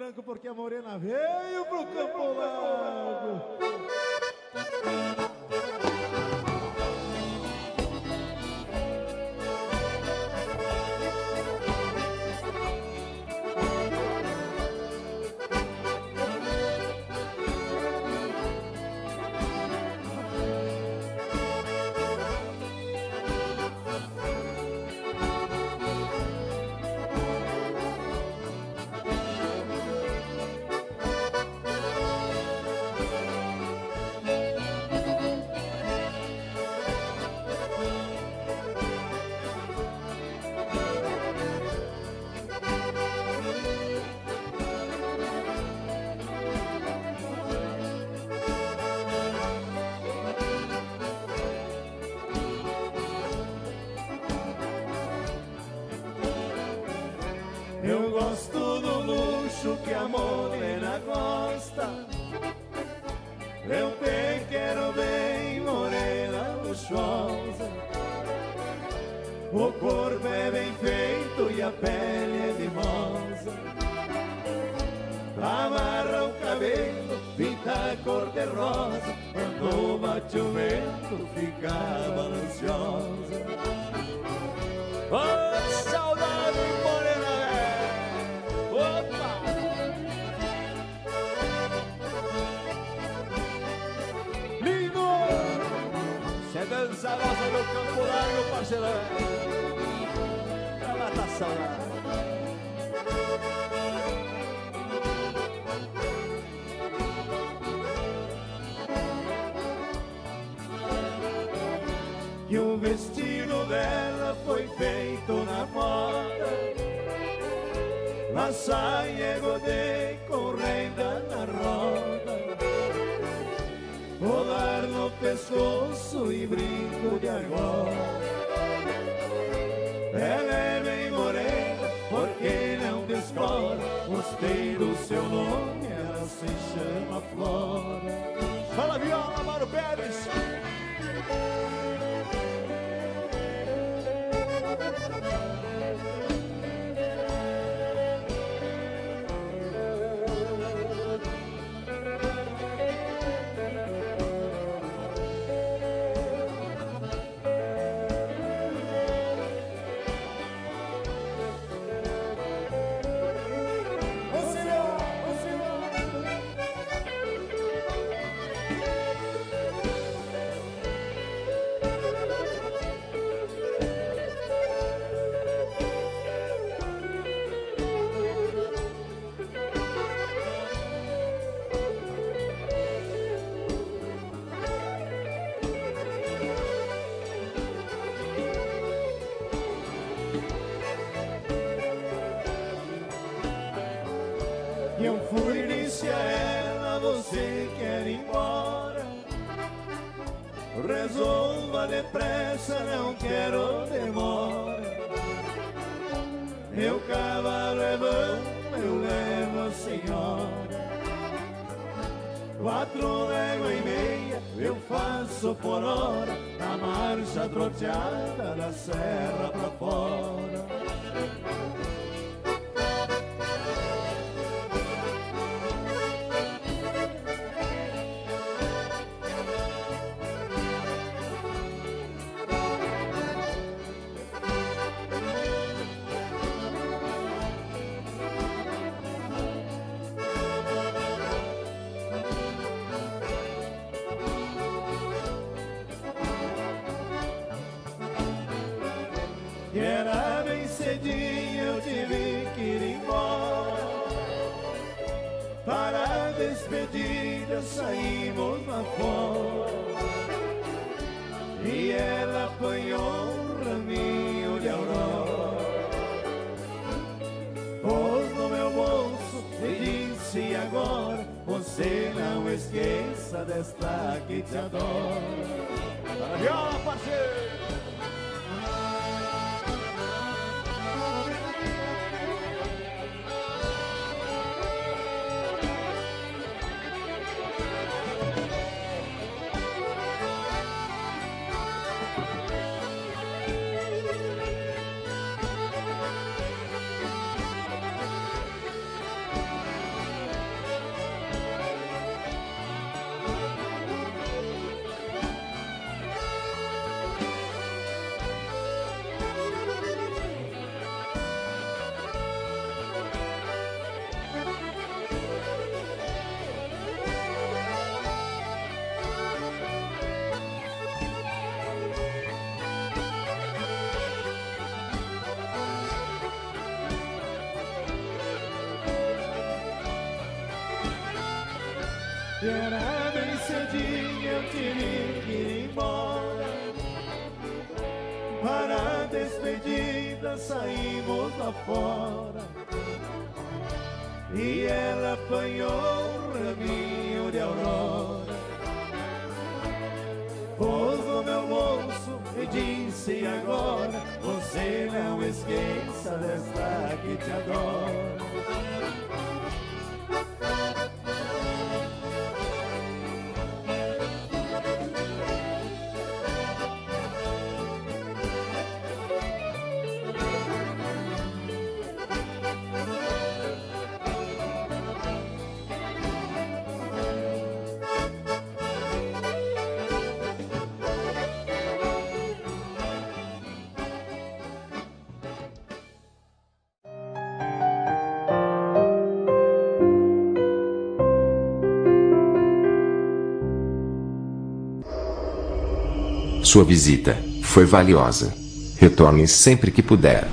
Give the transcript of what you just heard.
branco porque a morena veio pro Campo Largo. Eu gosto do luxo que a morena gosta. Eu te quero bem, morena luxuosa. O corpo é bem feito e a pele é mimosa. Amarra o cabelo, pinta cor de rosa. Quando bate o vento, fica balanciosa. Oh, saudade, morena! Opa! Lindo! Você dança a rosa no Campo Largo, parceirão. Pra matar saudade. E o vestido dela foi feito na moda. A saia godê com renda na roda, colar no pescoço e brinco de argola. Ela é bem morena, porque não descola. Gostei do seu nome, ela se chama Flora. Fala, viola, Mauro Pérez. E eu fui e disse a ela, você quer ir embora? Resolva depressa, não quero demora. Meu cavalo é bom, eu levo a senhora. 4 léguas e meia eu faço por hora, na marcha troteada da serra pra fora. E era bem cedinho, eu tive que ir embora. Para a despedida saímos lá fora. E ela apanhou um raminho de aurora, pôs no meu bolso e disse agora, você não esqueça desta que te adora. Para a viola, parceiro! que era bem cedinho, eu tive que ir embora. Para a despedida saímos lá fora, e ela apanhou um raminho de aurora, pôs no meu bolso e disse: agora você não esqueça desta que te adora. Sua visita foi valiosa. Retorne sempre que puder.